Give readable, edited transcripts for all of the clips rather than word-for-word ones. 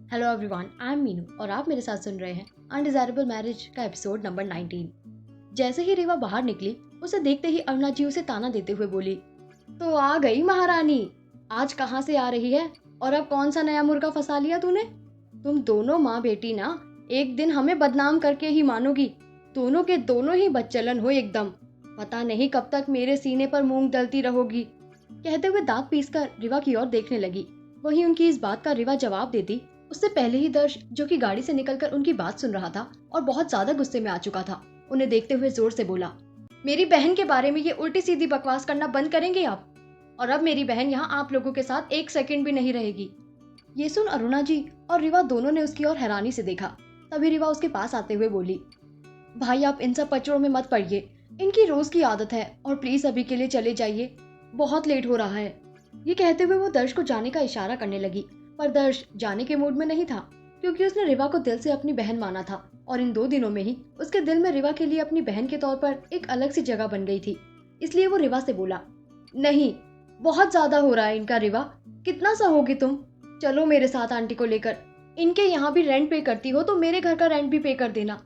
Hello everyone, I am Meenu और आप मेरे साथ सुन रहे हैं अनडिजायरेबल मैरिज का एपिसोड नंबर 19। जैसे ही रिवा बाहर निकली, उसे देखते ही अरुणा जी उसे ताना देते हुए बोली, तो आ गई महारानी। आज कहाँ से आ रही है और अब कौन सा नया मुर्गा फंसा लिया तूने? तुम दोनों माँ बेटी ना एक दिन हमें बदनाम करके ही मानोगी। दोनों के दोनों ही बच्चलन हो एकदम। पता नहीं कब तक मेरे सीने पर मूंग दलती रहोगी। कहते हुए दांत पीसकर रिवा की ओर देखने लगी। वहीं उनकी इस बात का रिवा जवाब देती उससे पहले ही दर्श, जो कि गाड़ी से निकलकर उनकी बात सुन रहा था और बहुत ज्यादा गुस्से में आ चुका था, उन्हें देखते हुए जोर से बोला, मेरी बहन के बारे में ये उल्टी सीधी बकवास करना बंद करेंगे आप? और अब मेरी बहन यहाँ आप लोगों के साथ एक सेकंड भी नहीं रहेगी। ये सुन अरुणा जी और रिवा दोनों ने उसकी ओर हैरानी से देखा। तभी रिवा उसके पास आते हुए बोली, भाई आप इन सब पचड़ों में मत पड़िए। इनकी रोज की आदत है और प्लीज अभी के लिए चले जाइए, बहुत लेट हो रहा है। ये कहते हुए वो दर्श को जाने का इशारा करने लगी, पर दर्श जाने के मूड में नहीं था, क्योंकि उसने रिवा को दिल से अपनी बहन माना था और इन 2 दिनों में ही उसके दिल में रिवा के लिए अपनी बहन के तौर पर एक अलग सी जगह बन गई थी। इसलिए वो रिवा से बोला, नहीं, बहुत ज्यादा हो रहा है इनका रिवा। कितना सा होगी तुम? चलो मेरे साथ आंटी को लेकर। इनके यहाँ भी रेंट पे करती हो तो मेरे घर का रेंट भी पे कर देना।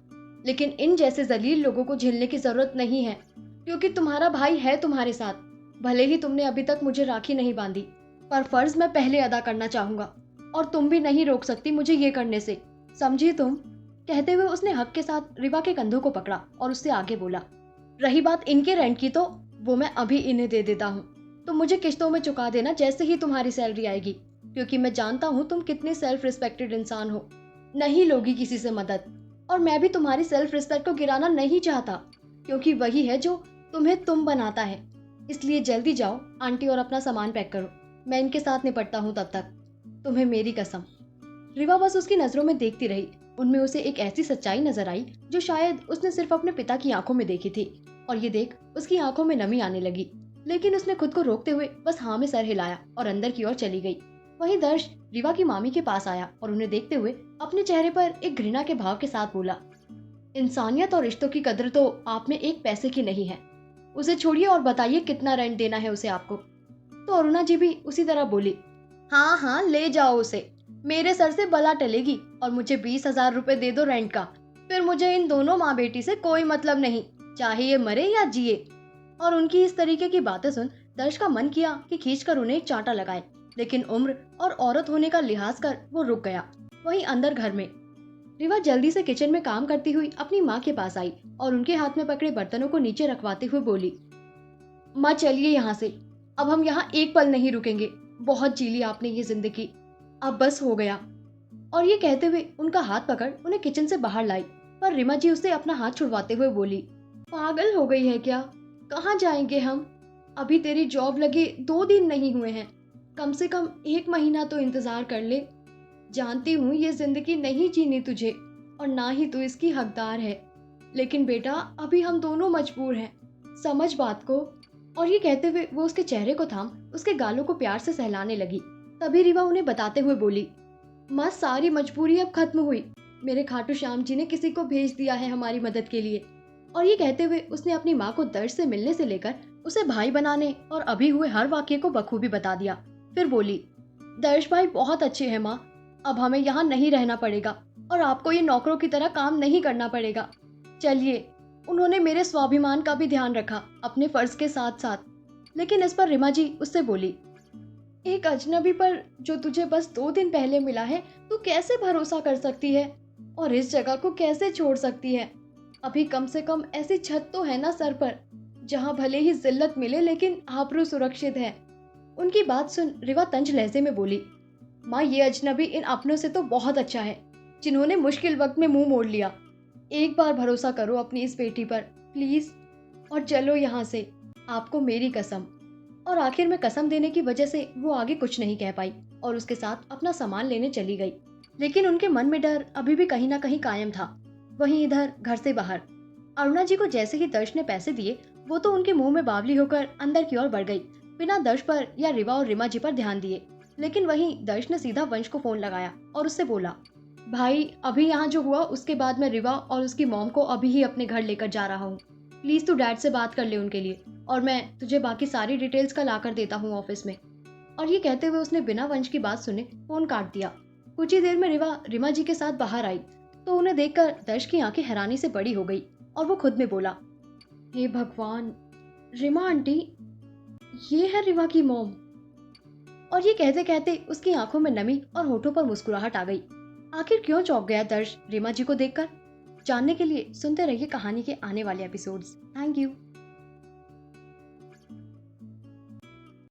लेकिन इन जैसे जलील लोगों को झेलने की जरूरत नहीं है, क्योंकि तुम्हारा भाई है तुम्हारे साथ। भले ही तुमने अभी तक मुझे राखी नहीं बांधी, पर फर्ज मैं पहले अदा करना चाहूंगा और तुम भी नहीं रोक सकती मुझे ये करने से, समझी तुम? कहते हुए उसने हक के साथ रिवा के कंधों को पकड़ा और उससे आगे बोला, रही बात इनके रेंट की तो वो मैं अभी इन्हें दे देता हूँ। तुम मुझे किश्तों में चुका देना जैसे ही तुम्हारी सैलरी आएगी, क्योंकि मैं जानता हूँ तुम कितने सेल्फ रिस्पेक्टेड इंसान हो। नहीं लोगी किसी से मदद, और मैं भी तुम्हारी सेल्फ रिस्पेक्ट को गिराना नहीं चाहता, क्योंकि वही है जो तुम्हें तुम बनाता है। इसलिए जल्दी जाओ आंटी और अपना सामान पैक करो, मैं इनके साथ निपटता हूँ तब तक। तुम्हें मेरी कसम। रिवा बस उसकी नजरों में देखती रही। उनमें उसे एक ऐसी सच्चाई नजर आई जो शायद उसने सिर्फ अपने पिता की आंखों में देखी थी, और ये देख उसकी आंखों में नमी आने लगी। लेकिन उसने खुद को रोकते हुए बस हाँ में सर हिलाया और अंदर की ओर चली गई। वहीं दर्श रिवा की मामी के पास आया और उन्हें देखते हुए अपने चेहरे पर एक घृणा के भाव के साथ बोला, इंसानियत और रिश्तों की कदर तो आप में एक पैसे की नहीं है। उसे छोड़िए और बताइए कितना रेंट देना है उसे आपको। तो अरुणा जी भी उसी तरह बोली, हाँ हाँ ले जाओ उसे, मेरे सर से बला टलेगी और मुझे 20,000 रुपए दे दो रेंट का। फिर मुझे इन दोनों माँ बेटी से कोई मतलब नहीं, चाहे ये मरे या जिए। और उनकी इस तरीके की बातें सुन दर्श का मन किया कि खींचकर उन्हें एक चांटा लगाए, लेकिन उम्र और औरत होने का लिहाज कर वो रुक गया। वहीं अंदर घर में रिवा जल्दी से किचन में काम करती हुई अपनी माँ के पास आई और उनके हाथ में पकड़े बर्तनों को नीचे रखवाते हुए बोली, माँ चलिए यहाँ से, अब हम यहाँ एक पल नहीं रुकेंगे। बहुत जी ली आपने ये जिंदगी, अब बस हो गया। और ये कहते हुए उनका हाथ पकड़ उन्हें किचन से बाहर लाई, पर रीमा जी उससे अपना हाथ छुड़वाते हुए बोली, पागल हो गई है क्या? कहाँ जाएंगे हम? अभी तेरी जॉब लगे 2 दिन नहीं हुए हैं, कम से कम 1 महीना तो इंतजार कर ले। जानती हूँ ये जिंदगी नहीं जीनी तुझे और ना ही तू इसकी हकदार है, लेकिन बेटा अभी हम दोनों मजबूर हैं, समझ बात को। और ये कहते हुए वो उसके चेहरे को थाम उसके गालों को प्यार से सहलाने लगी। तभी रिवा उन्हें बताते हुए बोली, माँ सारी मजबूरी अब खत्म हुई। मेरे खाटू श्याम जी ने किसी को भेज दिया है हमारी मदद के लिए। और ये कहते हुए उसने अपनी माँ को दर्श से मिलने से लेकर उसे भाई बनाने और अभी हुए हर वाक्य को बखूबी बता दिया। फिर बोली, दर्श भाई बहुत अच्छे हैं माँ, अब हमें यहाँ नहीं रहना पड़ेगा और आपको ये नौकरों की तरह काम नहीं करना पड़ेगा। चलिए, उन्होंने मेरे स्वाभिमान का भी ध्यान रखा अपने फर्ज के साथ साथ। लेकिन इस पर रिमा जी उससे बोली, एक अजनबी पर जो तुझे बस 2 दिन पहले मिला है तू कैसे भरोसा कर सकती है और इस जगह को कैसे छोड़ सकती है? अभी कम से कम ऐसी छत तो है ना सर पर जहाँ भले ही जिल्लत मिले लेकिन आबरू सुरक्षित है। उनकी बात सुन रिवा तंज लहजे में बोली, माँ ये अजनबी इन अपनों से तो बहुत अच्छा है जिन्होंने मुश्किल वक्त में मुंह मोड़ लिया। एक बार भरोसा करो अपनी इस बेटी पर प्लीज, और चलो यहाँ से, आपको मेरी कसम। और आखिर में कसम देने की वजह से वो आगे कुछ नहीं कह पाई और उसके साथ अपना सामान लेने चली गई। लेकिन उनके मन में डर अभी भी कहीं ना कहीं कायम था। वहीं इधर घर से बाहर अरुणा जी को जैसे ही दर्श ने पैसे दिए, वो तो उनके मुंह में बावली होकर अंदर की ओर बढ़ गई, बिना दर्श पर या रिवा और रिमा जी पर ध्यान दिए। लेकिन वहीं दर्श ने सीधा वंश को फोन लगाया और उससे बोला, भाई अभी यहाँ जो हुआ उसके बाद मैं रिवा और उसकी मॉम को अभी ही अपने घर लेकर जा रहा हूँ। प्लीज तू डैड से बात कर ले उनके लिए, और मैं तुझे बाकी सारी डिटेल्स कल आकर देता हूँ ऑफिस में। और ये कहते हुए उसने बिना वंश की बात सुने फोन काट दिया। कुछ ही देर में रिमा जी के साथ बाहर आई तो उन्हें देखकर दर्श की आंखें हैरानी से बड़ी हो गई और वो खुद में बोला, हे भगवान, रिमा आंटी, ये है रिमा की मॉम। और ये कहते कहते उसकी आंखों में नमी और होठों पर मुस्कुराहट आ गई। आखिर क्यों चौंक गया दर्श रिमा जी को देखकर? जानने के लिए सुनते रहिए कहानी के आने वाले एपिसोड्स। Thank you.